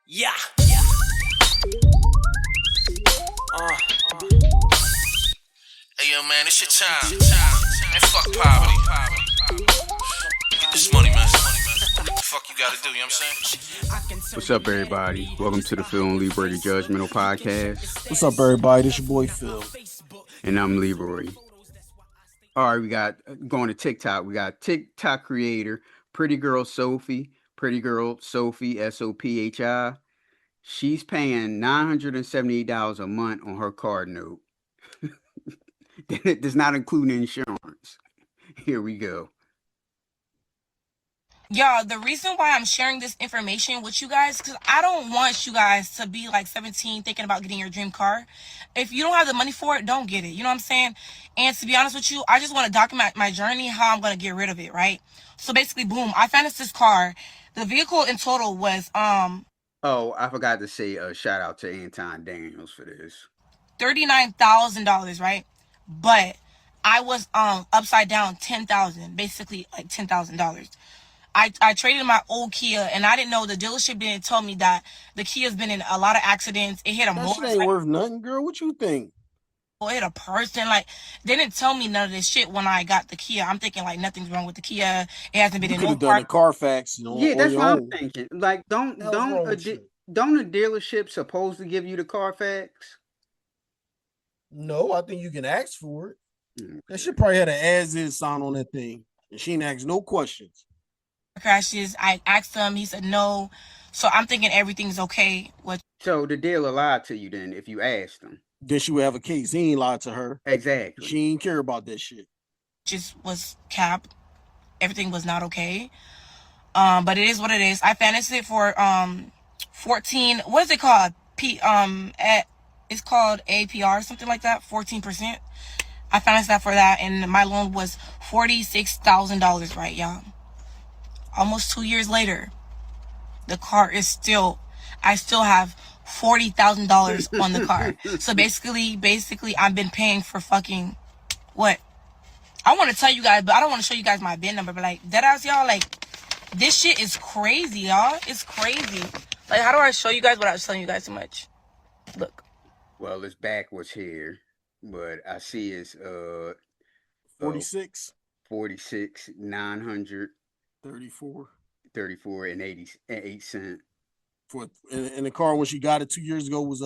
Yeah. Hey yo, man, it's your time. And fuck poverty. Get this money, man. Fuck you gotta do, you know what I'm saying? What's up, everybody? Welcome to the Phil and Leroy the Judgmental Podcast. What's up, everybody? This your boy Phil. And I'm Leroy. All right, we got going to TikTok. We got TikTok creator Pretty Girl Sophie, Sophi. She's paying $978 a month on her card note. It does not include insurance. Here we go. Y'all, the reason why I'm sharing this information with you guys, because I don't want you guys to be like 17 thinking about getting your dream car. If you don't have the money for it, don't get it. You know what I'm saying? And to be honest with you, I just want to document my journey, how I'm going to get rid of it, right? So basically, boom, I financed this car. The vehicle in total was Oh, I forgot to say a shout out to Anton Daniels for this. $39,000, right? But I was upside down 10,000, basically like $10,000. I traded my old Kia, and I didn't know, the dealership didn't tell me that the Kia's been in a lot of accidents. It hit a That shit ain't worth nothing, girl. What you think? it hit a person. Like, they didn't tell me none of this shit when I got the Kia. I'm thinking like nothing's wrong with the Kia. It hasn't been You in could no have done the park. Carfax, Yeah, on that's your what I'm own. thinking. Like, don't The hell's wrong with you? a dealership supposed to give you the Carfax? No, I think you can ask for it. Okay. That shit probably had an as-is sign on that thing, and she didn't ask no questions. Crashes. I asked him. He said no. So I'm thinking everything's okay with. So the dealer lied to you then if you asked him. Then she would have a case. He ain't lied to her. Exactly. She ain't care about that shit. Just was capped. Everything was not okay. But it is what it is. I financed it for 14. What is it called? It's called APR, something like that. 14%. I financed that for that, and my loan was $46,000. Right, y'all. Almost 2 years later, the car is still. I still have $40,000 on the car. So basically, I've been paying for fucking what? I want to tell you guys, but I don't want to show you guys my VIN number. But like, deadass, y'all, like, this shit is crazy, y'all. It's crazy. Like, how do I show you guys without telling you guys too much? Look. Well, it's backwards here, but I see it's 46, 46 900 34 34 and 88 cents. for and the car when she got it 2 years ago was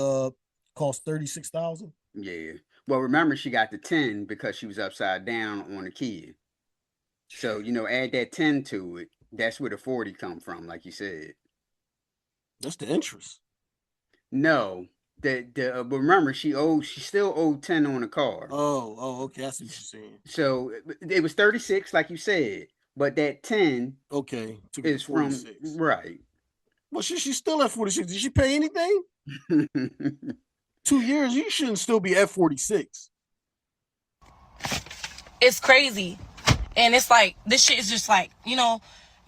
cost $36,000. Yeah. Well, remember she got the 10 because she was upside down on the Kia. So, add that 10 to it. That's where the 40 come from, like you said. That's the interest. No. But remember, she still owed 10 on the car. Oh, okay. I see what you're saying. So it was 36, like you said, but that 10 okay is from right. Well, she's still at 46. Did she pay anything? 2 years, you shouldn't still be at 46. It's crazy. And it's like, this shit is just like,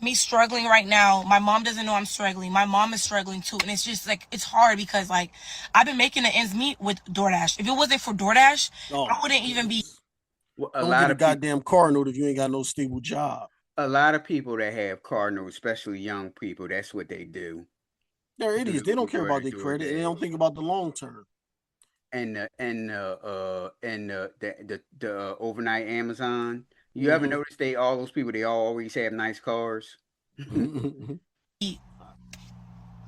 me struggling right now. My mom doesn't know I'm struggling. My mom is struggling too. And it's just like, it's hard because like, I've been making the ends meet with DoorDash. If it wasn't for DoorDash, I wouldn't even be. Well, Don't get a goddamn car note if you ain't got no stable job. A lot of people that have car notes, especially young people, that's what they do. They're idiots. They don't care about their credit, and they don't think about the long term. And the overnight Amazon. You ever notice all those people, they always have nice cars? I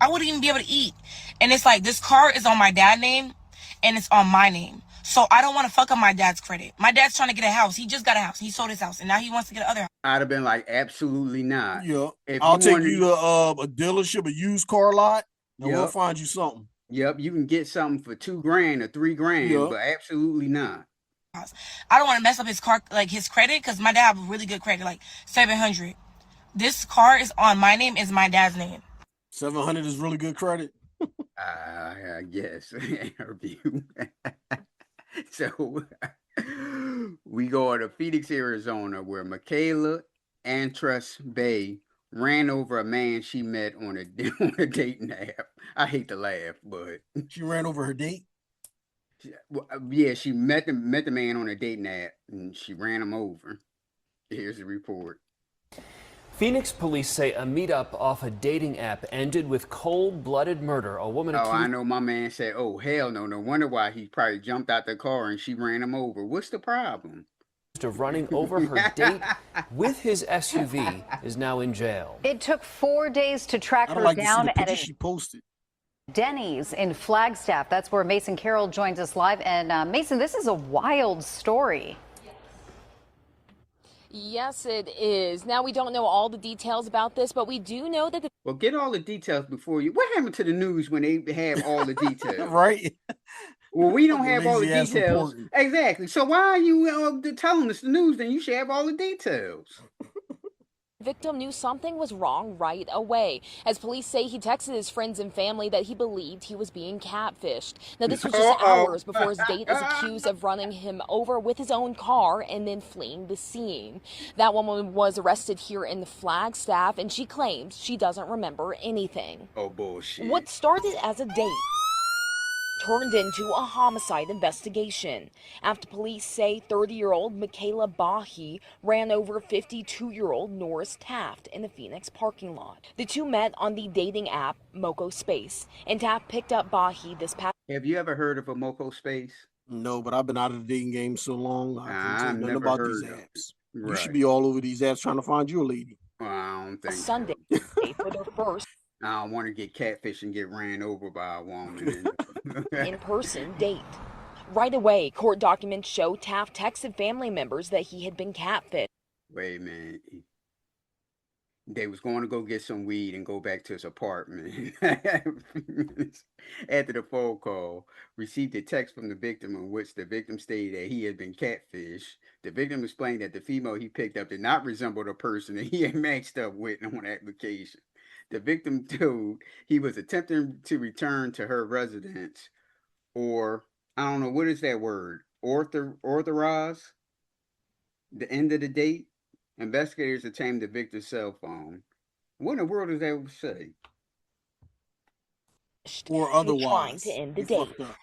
wouldn't even be able to eat. And it's like, this car is on my dad's name and it's on my name. So I don't want to fuck up my dad's credit. My dad's trying to get a house. He just got a house. He sold his house and now he wants to get another house. I'd have been like, absolutely not. Yeah. I'll take you to a dealership, a used car lot, and we'll find you something. Yep, you can get something for $2,000 or $3,000, but absolutely not. I don't want to mess up his car, like his credit, because my dad has really good credit, like 700. This car is on my name, is my dad's name. 700 is really good credit. I guess. Review. So we go to Phoenix, Arizona, where Michaela Antrus Bay ran over a man she met on a dating app. I hate to laugh, but she ran over her date. Yeah, she met the man on a dating app, and she ran him over. Here's the report. Phoenix police say a meetup off a dating app ended with cold-blooded murder. A woman Oh, accused I know my man said, oh, hell no. No wonder why he probably jumped out the car and she ran him over. What's the problem? of running over her date with his SUV is now in jail. It took 4 days to track I don't her like to see down the at picture a she posted. Denny's in Flagstaff. That's where Mason Carroll joins us live. And Mason, this is a wild story. Yes, it is. Now, we don't know all the details about this, but we do know that the Well, get all the details before you. What happened to the news when they have all the details? Right? Well, we don't Fucking have all the lazy-ass details. reporting. Exactly. So why are you telling us the news? Then you should have all the details. victim knew something was wrong right away, as police say he texted his friends and family that he believed he was being catfished. Now, this was just hours before his date is accused of running him over with his own car and then fleeing the scene. That woman was arrested here in Flagstaff, and she claims she doesn't remember anything. Oh, bullshit. What started as a date turned into a homicide investigation after police say 30-year-old Michaela Bahi ran over 52-year-old Norris Taft in the Phoenix parking lot. The two met on the dating app Moco Space, and Taft picked up Bahi this past. Have you ever heard of a Moco Space? No, but I've been out of the dating game so long, I can't tell you nothing about these apps. Right. You should be all over these apps trying to find you a lady. Well, I don't think Sunday for their first I don't want to get catfish and get ran over by a woman. in-person date. Right away, court documents show Taft texted family members that he had been catfished. Wait a minute. They was going to go get some weed and go back to his apartment. After the phone call, received a text from the victim in which the victim stated that he had been catfished. The victim explained that the female he picked up did not resemble the person that he had matched up with on application. The victim told he was attempting to return to her residence, or I don't know, what is that word? Authorize the end of the date. Investigators obtained the victim's cell phone. What in the world does that say? Or Trying otherwise. to end the You date. fucked up.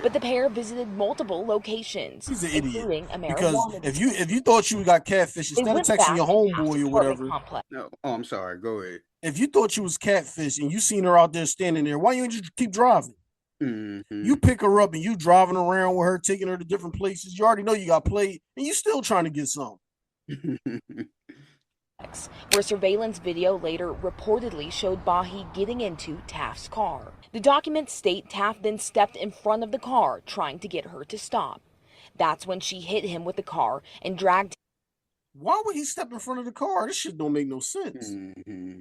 But the pair visited multiple locations, He's an idiot. including a Because marijuana. if you thought you got catfish, They instead of went texting back your to homeboy Taft's or apartment whatever, complex. No. Oh, I'm sorry. Go ahead. if you thought you was catfish and you seen her out there standing there, why you ain't just keep driving? Mm-hmm. You pick her up and you driving around with her, taking her to different places. You already know you got played, and you still trying to get some. Where surveillance video later reportedly showed Bahi getting into Taft's car. The documents state Taft then stepped in front of the car, trying to get her to stop. That's when she hit him with the car and dragged him. Why would he step in front of the car? This shit don't make no sense. Mm-hmm.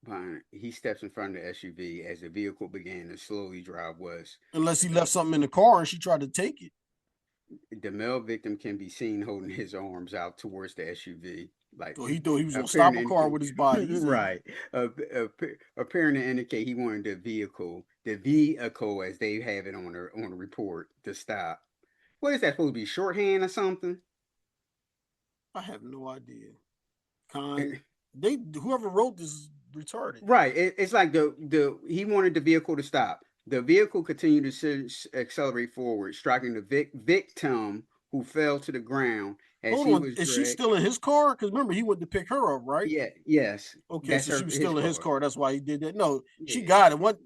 Fine. He steps in front of the SUV as the vehicle began to slowly drive west. Unless he left something in the car and she tried to take it. The male victim can be seen holding his arms out towards the SUV. Like, So he thought he was gonna stop a appearing car to- with his body. He's right. Appearing to indicate he wanted the vehicle as they have it on the report, to stop. What is that supposed to be? Shorthand or something? I have no idea. Whoever wrote this is retarded. Right. It's like he wanted the vehicle to stop. The vehicle continued to accelerate forward, striking the victim, who fell to the ground as Hold he on, was is she dragged. still in his car? Because remember, he went to pick her up, right? Yeah. Yes. Okay, That's so she was his still in his car. That's why he did that. No, she Yeah. got it.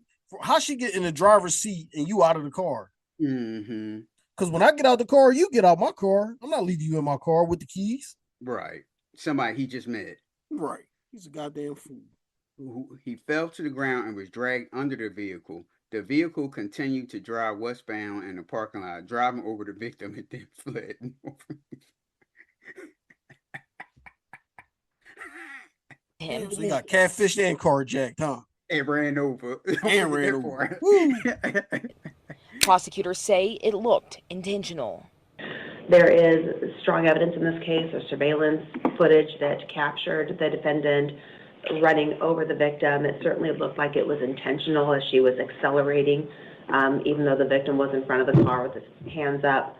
How she get in the driver's seat and you out of the car? Mm-hmm. Because when I get out the car, you get out my car. I'm not leaving you in my car with the keys. Right. Somebody he just met. Right. He's a goddamn fool. He fell to the ground and was dragged under the vehicle. The vehicle continued to drive westbound in the parking lot, driving over the victim and then fled. Damn, so he got catfished and carjacked, huh? And ran over. And ran over. Woo. Prosecutors say it looked intentional. There is strong evidence in this case of surveillance footage that captured the defendant running over the victim. It certainly looked like it was intentional as she was accelerating, even though the victim was in front of the car with his hands up.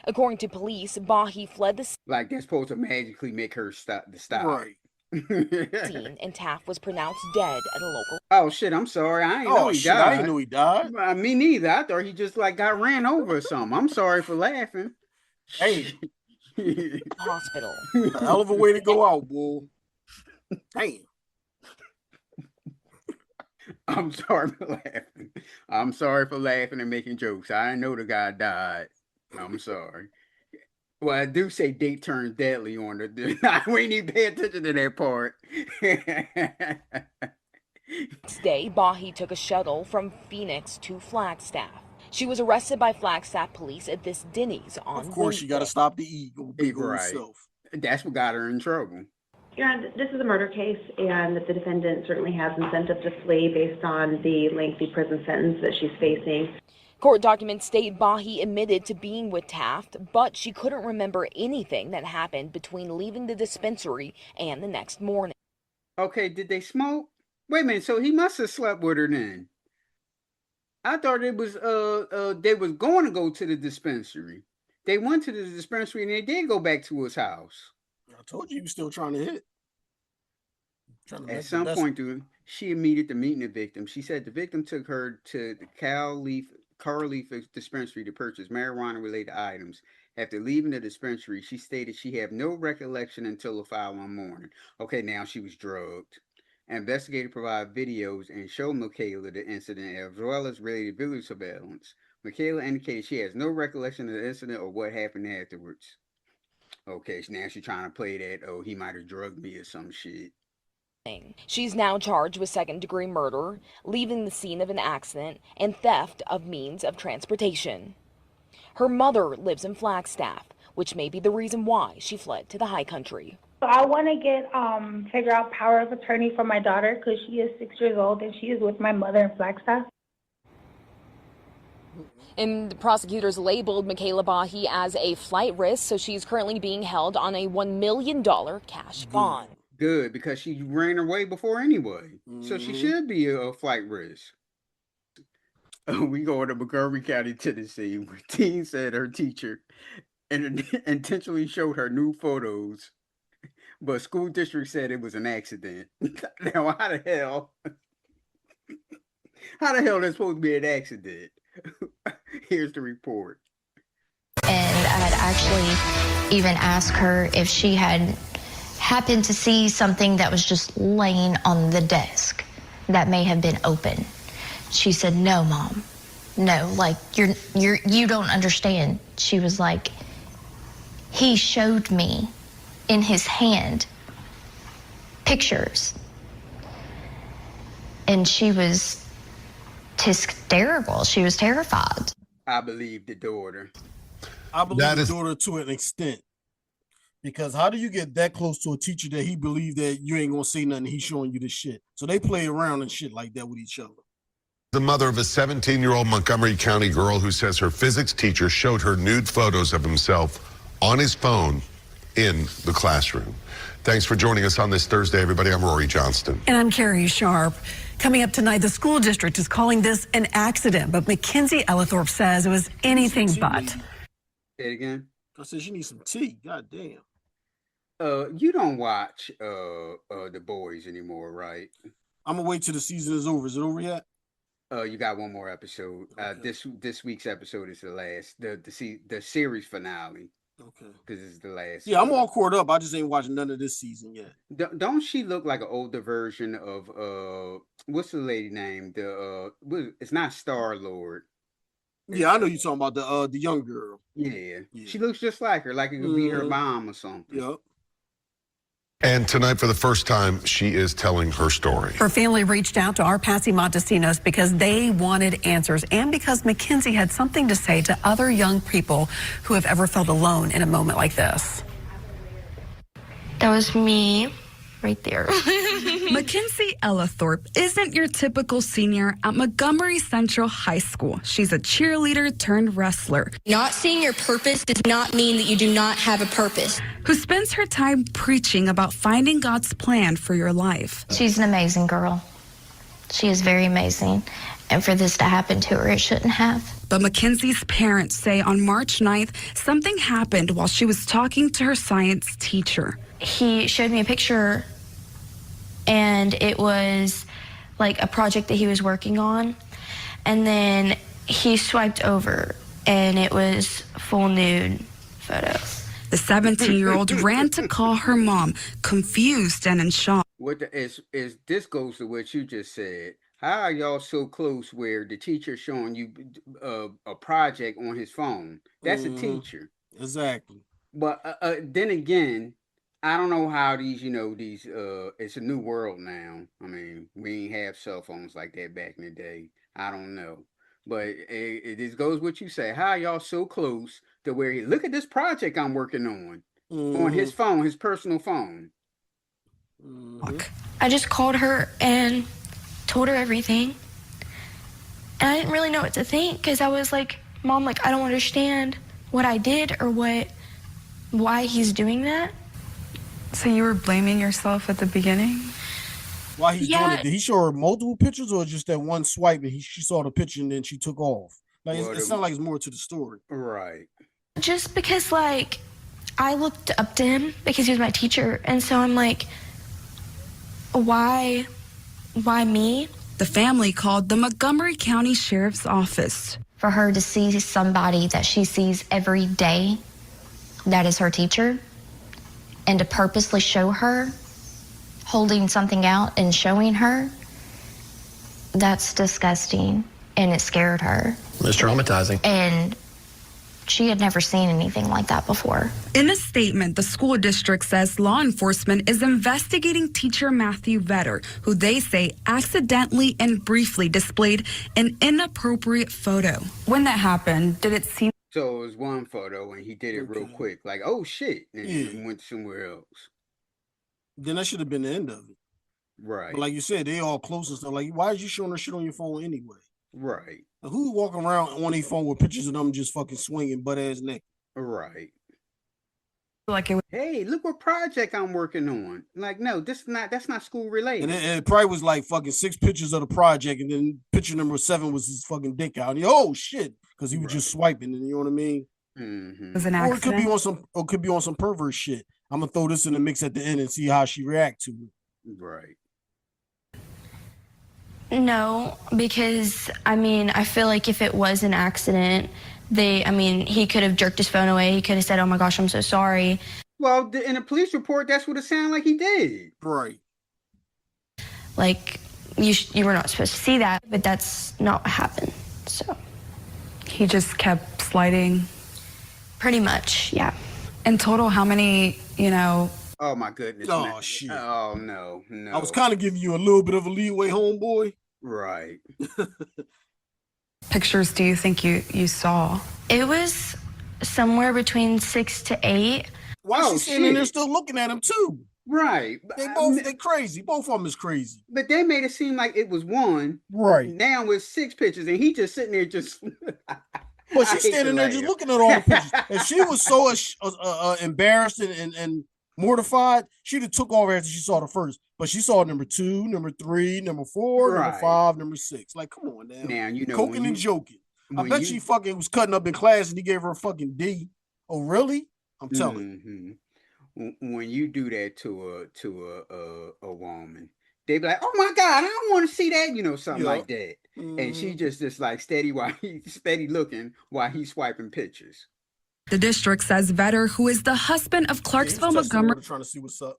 According to police, Bahi fled the Like they're supposed to magically make her stop. Right. scene, and Taft was pronounced dead at a local. Oh shit! I'm sorry. I ain't know he shit, died. I didn't know he died. Me neither. I thought he just like got ran over or something. I'm sorry for laughing. Hey, hospital. a hell of a way to go out, bull. Damn. I'm sorry for laughing. I'm sorry for laughing and making jokes. I didn't know the guy died. I'm sorry. Well, I do say date turns deadly on the. We ain't even pay attention to that part. Next day, Bahi took a shuttle from Phoenix to Flagstaff. She was arrested by Flagstaff police at this Denny's on Of course, you got to Wednesday. stop the ego. Big old Right. self. That's what got her in trouble. Your Honor, this is a murder case, and the defendant certainly has incentive to flee based on the lengthy prison sentence that she's facing. Court documents state Bahi admitted to being with Taft, but she couldn't remember anything that happened between leaving the dispensary and the next morning. Okay, did they smoke? Wait a minute, so he must have slept with her then. I thought it was they was going to go to the dispensary. They went to the dispensary and they did go back to his house. I told you he was still trying to hit. At some point, she admitted to meeting the victim. She said the victim took her to the Carl Leaf dispensary to purchase marijuana-related items. After leaving the dispensary, she stated she had no recollection until the following morning. Okay, now she was drugged. Investigators provide videos and show Michaela the incident as well as related video surveillance. Michaela indicated she has no recollection of the incident or what happened afterwards. Okay, so now she's trying to play that, oh, he might have drugged me or some shit. She's now charged with second-degree murder, leaving the scene of an accident, and theft of means of transportation. Her mother lives in Flagstaff, which may be the reason why she fled to the high country. I want to figure out power of attorney for my daughter because she is 6 years old and she is with my mother in Flagstaff. And the prosecutors labeled Michaela Bahi as a flight risk, so she's currently being held on a $1 million cash bond. Good, because she ran away before anyway. So she should be a flight risk. We go to Montgomery County, Tennessee, where teen said her teacher intentionally showed her nude photos, but school district said it was an accident. Now, how the hell that's supposed to be an accident? Here's the report. And I had actually even asked her if she had happened to see something that was just laying on the desk that may have been open. She said, "No, Mom, no, like you don't understand." She was like, "He showed me in his hand pictures," and she was hysterical. She was terrified. I believe the daughter. I believe the daughter to an extent. Because how do you get that close to a teacher that he believed that you ain't gonna say nothing, he's showing you this shit? So they play around and shit like that with each other. The mother of a 17-year-old Montgomery County girl who says her physics teacher showed her nude photos of himself on his phone in the classroom. Thanks for joining us on this Thursday, everybody. I'm Rory Johnston. And I'm Carrie Sharp. Coming up tonight, the school district is calling this an accident, but Mackenzie Ellithorpe says it was anything but. Say it again. I said she needs some tea. God damn. You don't watch The Boys anymore, right? I'm gonna wait till the season is over. Is it over yet? You got one more episode. Okay. This week's episode is the last, the series finale. Okay. Because it's the last. Yeah, I'm all caught up. I just ain't watching none of this season yet. Don't she look like an older version of what's the lady name? It's not Star-Lord. Yeah, I know you're talking about the young girl. Yeah. She looks just like her, like it could be her mom or something. Yep. And tonight, for the first time, she is telling her story. Her family reached out to our Patsy Montesinos because they wanted answers and because Mackenzie had something to say to other young people who have ever felt alone in a moment like this. That was me right there. Mackenzie Ellithorpe isn't your typical senior at Montgomery Central High School. She's a cheerleader turned wrestler. Not seeing your purpose does not mean that you do not have a purpose. Who spends her time preaching about finding God's plan for your life. She's an amazing girl. She is very amazing. And for this to happen to her, it shouldn't have. But Mackenzie's parents say on March 9th, something happened while she was talking to her science teacher. He showed me a picture, and it was like a project that he was working on. And then he swiped over, and it was full nude photo. The 17-year-old ran to call her mom, confused and in shock. what is this goes to what you just said. How are y'all so close where the teacher showing you a project on his phone? That's a teacher. Exactly. But then again, I don't know how these, these it's a new world now. I mean, we ain't have cell phones like that back in the day. I don't know. But it just goes what you say. How y'all so close to where look at this project I'm working on his phone, his personal phone. I just called her and told her everything. And I didn't really know what to think because I was like, Mom, like, I don't understand what I did or why he's doing that. So you were blaming yourself at the beginning? Why he's doing it? Did he show her multiple pictures or just that one swipe and she saw the picture and then she took off? Like, it sounds like it's more to the story. Right. Just because, like, I looked up to him because he was my teacher. And so I'm like, why me? The family called the Montgomery County Sheriff's Office. For her to see somebody that she sees every day that is her teacher and to purposely show her holding something out and showing her, that's disgusting, and it scared her. It's traumatizing. And she had never seen anything like that before. In a statement, the school district says law enforcement is investigating teacher Matthew Vetter, who they say accidentally and briefly displayed an inappropriate photo. When that happened, did it seem... So it was one photo and he did it real quick, like, oh shit, and he went somewhere else. Then that should have been the end of it. Right. But like you said, they all close and stuff. Like, why is you showing her shit on your phone anyway? Right. Like, who walking around on their phone with pictures of them just fucking swinging butt ass naked? Right. Like it was, hey, look what project I'm working on. Like, no, that's not school related. And it probably was like fucking 6 pictures of the project, and then picture number 7 was his fucking dick out. And he, oh shit, because he was just swiping, and you know what I mean? Mm-hmm. was an Or accident. it could be on some pervert shit. I'm gonna throw this in the mix at the end and see how she react to it. Right. No, because, I mean, I feel like if it was an accident, he could have jerked his phone away. He could have said, oh my gosh, I'm so sorry. Well, in a police report, that's what it sounded like he did. Right. Like, you were not supposed to see that, but that's not what happened, so. He just kept sliding? Pretty much, yeah. In total, how many, Oh my goodness. Oh man. shit. Oh no. I was kind of giving you a little bit of a leeway, homeboy. Right. pictures do you think you saw? It was somewhere between 6 to 8. Why is she standing there still looking at him too? Right. They crazy. Both of them is crazy. But they made it seem like it was one. Right. Now it's 6 pictures and he just sitting there just But she's standing there just looking at all the pictures. If she was so embarrassed and mortified, she'd have took off after she saw the first. But she saw number 2, number 3, number 4, number 5, number 6. Like, come on now. Now, you know, coking and joking. I bet she fucking was cutting up in class and he gave her a fucking D. Oh, really? I'm telling you. When you do that to a woman, they be like, "Oh my God, I don't want to see that," you know, something like that. And she just like steady looking while he's swiping pictures. The district says Vetter, who is the husband of Clarksville Montgomery trying to see what's up.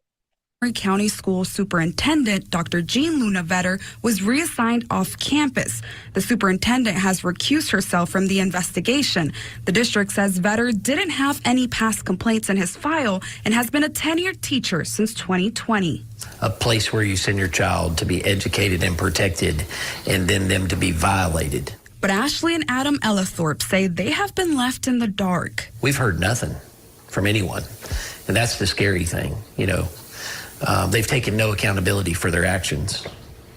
County School Superintendent Dr. Jean Luna Vetter, was reassigned off campus. The superintendent has recused herself from the investigation. The district says Vetter didn't have any past complaints in his file and has been a tenured teacher since 2020. A place where you send your child to be educated and protected, and then them to be violated. But Ashley and Adam Ellithorpe say they have been left in the dark. We've heard nothing from anyone, and that's the scary thing, you know. They've taken no accountability for their actions.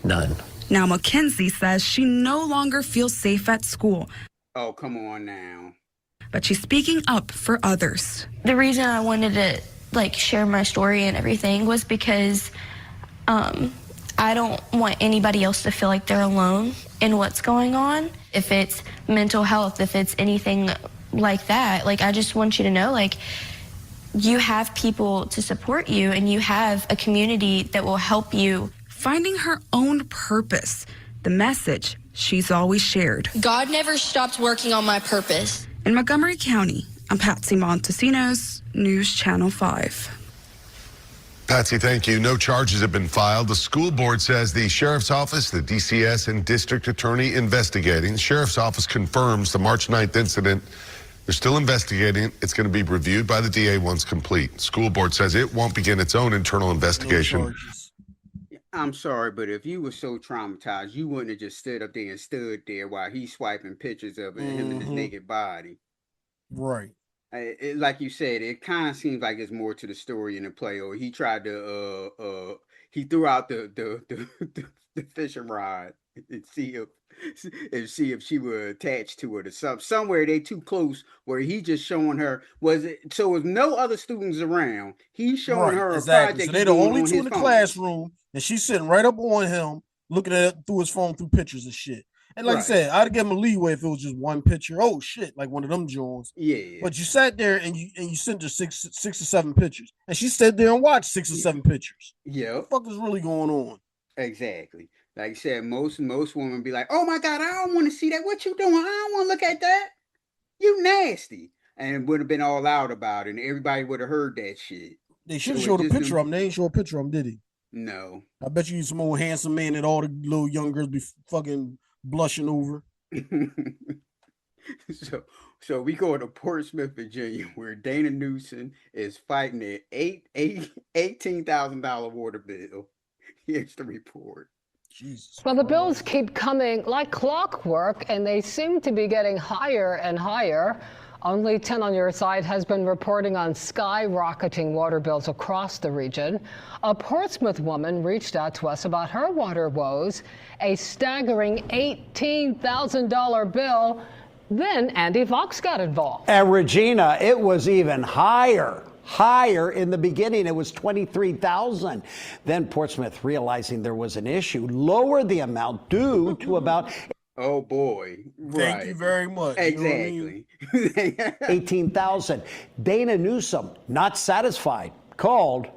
None. Now, Mackenzie says she no longer feels safe at school. Oh, come on now. But she's speaking up for others. The reason I wanted to share my story and everything was because I don't want anybody else to feel like they're alone in what's going on. If it's mental health, if it's anything like that, I just want you to know, you have people to support you and you have a community that will help you. Finding her own purpose, the message she's always shared. God never stopped working on my purpose. In Montgomery County, I'm Patsy Montesinos, News Channel 5. Patsy, thank you. No charges have been filed. The school board says the sheriff's office, the DCS, and district attorney investigating. The sheriff's office confirms the March 9th incident. They're still investigating. It's going to be reviewed by the DA once complete. School board says it won't begin its own internal investigation. I'm sorry, but if you were so traumatized, you wouldn't have just stood up there and stood there while he's swiping pictures of him and his naked body. Right. Like you said, it kind of seems like it's more to the story in the play, or he tried to he threw out the fishing rod and see if she were attached to it or something. Somewhere they too close where he just showing her so with no other students around, he's showing her a project. So they the only two in the classroom, and she's sitting right up on him, looking at it through his phone through pictures and shit. And like I said, I'd give him a leeway if it was just one picture. Oh shit, like one of them Jones. Yeah. But you sat there and you sent her six or seven pictures, and she sat there and watched 6 or 7 pictures. Yeah. What the fuck is really going on? Exactly. Like I said, most women be like, "Oh my God, I don't want to see that. What you doing? I don't want to look at that. You nasty." And it would have been all out about it, and everybody would have heard that shit. They should have showed a picture of him. They ain't show a picture of him, did he? No. I bet you some old handsome man that all the little young girls be fucking blushing over. So we go to Portsmouth, Virginia, where Dana Newsom is fighting an $18,000 water bill. Here's the report. Jesus. Well, the bills keep coming like clockwork, and they seem to be getting higher and higher. Only 10 on Your Side has been reporting on skyrocketing water bills across the region. A Portsmouth woman reached out to us about her water woes, a staggering $18,000 bill. Then Andy Vox got involved. And Regina, it was even higher in the beginning. It was $23,000. Then Portsmouth, realizing there was an issue, lowered the amount due to about Oh boy. Thank you very much. Exactly. You know what I mean? 18,000. Dana Newsom, not satisfied, called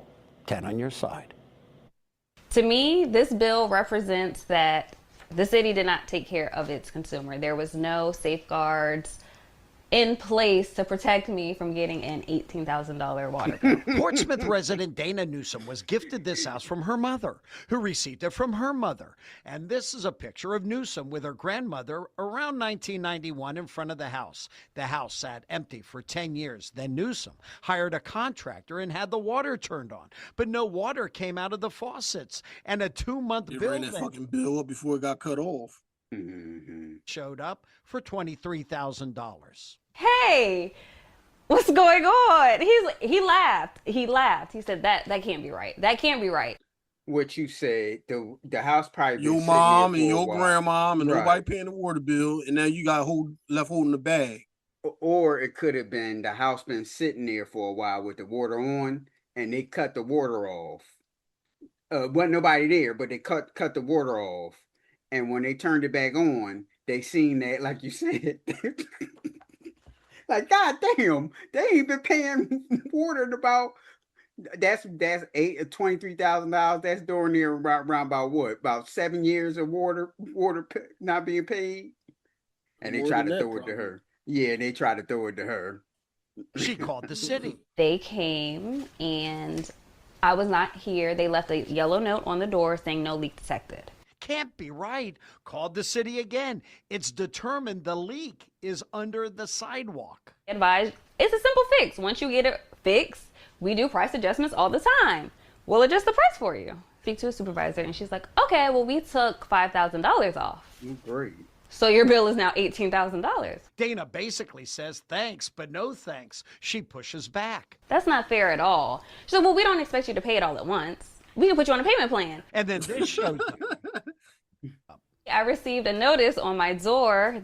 10 on Your Side. To me, this bill represents that the city did not take care of its consumer. There was no safeguards in place to protect me from getting an $18,000 water bill. Portsmouth resident Dana Newsom was gifted this house from her mother, who received it from her mother. And this is a picture of Newsom with her grandmother around 1991 in front of the house. The house sat empty for 10 years. Then Newsom hired a contractor and had the water turned on. But no water came out of the faucets. And a 2-month bill ran that fucking bill up before it got cut off. Showed up for $23,000. Hey, what's going on? He laughed. He said that can't be right. That can't be right. What you said, the house probably your mom and your grandma and nobody paying the water bill, and now you got left holding the bag. Or it could have been the house been sitting there for a while with the water on, and they cut the water off. Wasn't nobody there, but they cut the water off, and when they turned it back on, they seen that, like you said. Like, God damn, they ain't been paying water in about that's $23,000. That's during there around about what? About 7 years of water not being paid. And they tried to throw it to her. Yeah, they tried to throw it to her. She called the city. They came and I was not here. They left a yellow note on the door saying no leak detected. Can't be right. Called the city again. It's determined the leak is under the sidewalk. Advise, it's a simple fix. Once you get it fixed, we do price adjustments all the time. We'll adjust the price for you. Speak to a supervisor, and she's like, okay, well, we took $5,000 off. Great. So your bill is now $18,000. Dana basically says thanks, but no thanks. She pushes back. That's not fair at all. She said, well, we don't expect you to pay it all at once. We can put you on a payment plan. And then this shows I received a notice on my door.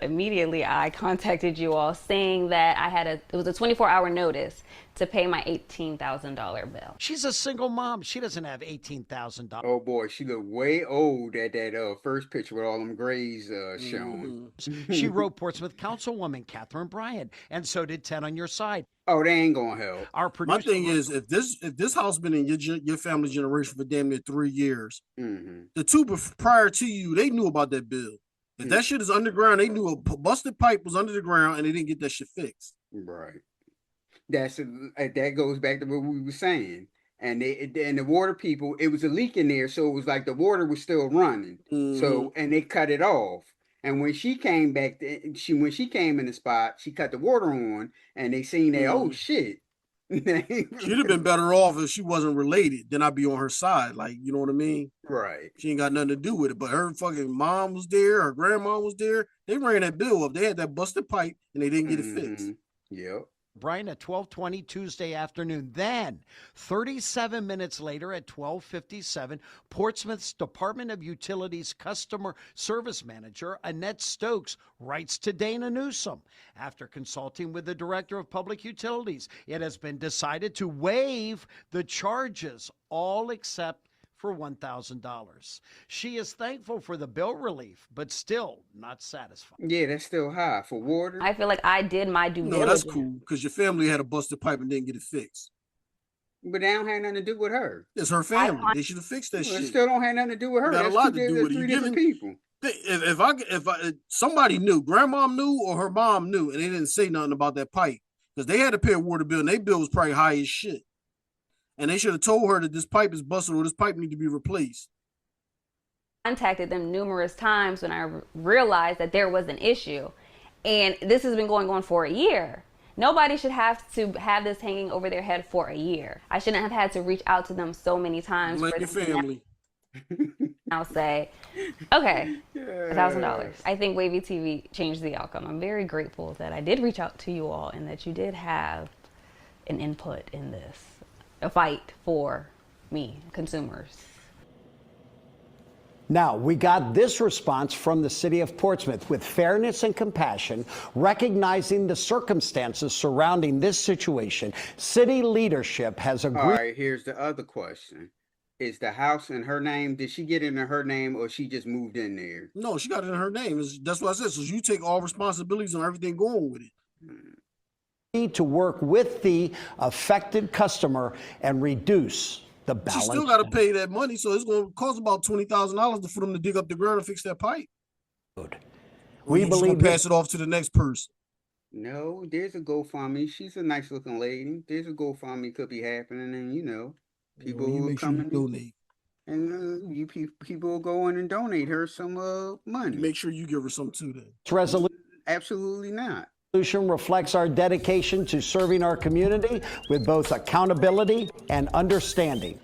Immediately I contacted you all saying that it was a 24-hour notice to pay my $18,000 bill. She's a single mom. She doesn't have $18,000. Oh boy, she looked way old at that first picture with all them grays shown. She wrote Portsmouth Councilwoman Catherine Bryant, and so did 10 on Your Side. Oh, they ain't gonna help. Our producer, my thing is, if this house been in your family generation for damn near 3 years, the two prior to you, they knew about that bill. If that shit is underground, they knew a busted pipe was under the ground and they didn't get that shit fixed. Right. That goes back to what we were saying. and the water people, it was a leak in there, so it was like the water was still running. So and they cut it off. And when she came back, when she came in the spot, she cut the water on, and they seen that. Oh shit! She'd have been better off if she wasn't related. Then I'd be on her side, like, you know what I mean? Right. She ain't got nothing to do with it. But her fucking mom was there, her grandma was there. They ran that bill up. They had that busted pipe, and they didn't get it fixed. Yep. Brian, at 12:20 Tuesday afternoon. Then, 37 minutes later at 12:57, Portsmouth's Department of Utilities Customer Service Manager, Annette Stokes, writes to Dana Newsom. After consulting with the Director of Public Utilities, it has been decided to waive the charges, all except for $1,000. She is thankful for the bill relief, but still not satisfied. Yeah, that's still high for water. I feel like I did my due diligence. No, that's cool, because your family had a busted pipe and didn't get it fixed. But they don't have nothing to do with her. It's her family. They should have fixed that Well, shit. it still don't have nothing to do with her. Got That's a lot two to do with it. three You different giving- people. If somebody knew, grandma knew or her mom knew, and they didn't say nothing about that pipe, because they had to pay a water bill, and their bill was probably high as shit. And they should have told her that this pipe is busted or this pipe need to be replaced. Contacted them numerous times when I realized that there was an issue, and this has been going on for a year. Nobody should have to have this hanging over their head for a year. I shouldn't have had to reach out to them so many times. Blame your family. I'll say, okay, $1,000. I think Wavy TV changed the outcome. I'm very grateful that I did reach out to you all and that you did have an input in this, a fight for me, consumers. Now, we got this response from the city of Portsmouth with fairness and compassion, recognizing the circumstances surrounding this situation. City leadership has agreed. All right, here's the other question. Is the house in her name? Did she get it in her name, or she just moved in there? No, she got it in her name. That's what I said. So you take all responsibilities and everything going with it. Need to work with the affected customer and reduce the balance. She still got to pay that money, so it's going to cost about $20,000 for them to dig up the ground and fix that pipe. We believe pass it off to the next person. No, there's a GoFundMe. She's a nice looking lady. There's a GoFundMe could be happening, and people will come and donate. And people will go in and donate her some money. Make sure you give her some too. Then resolution. Absolutely not. Reflects our dedication to serving our community with both accountability and understanding.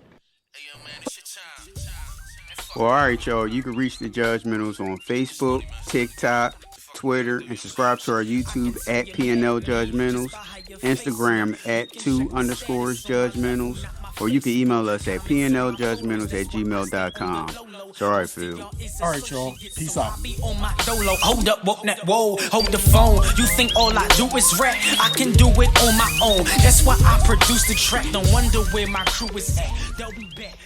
Well, all right, y'all. You can reach the Judgmentals on Facebook, TikTok, Twitter, and subscribe to our YouTube at pnljudgementals, Instagram at 2_judgementals, or you can email us at pnljudgementals@gmail.com. It's all right, Phil. All right, y'all. Peace out. Hold up, whoa, hold the phone. You think all I do is rap? I can do it on my own. That's why I produce the track. Don't wonder where my crew is at. They'll be back.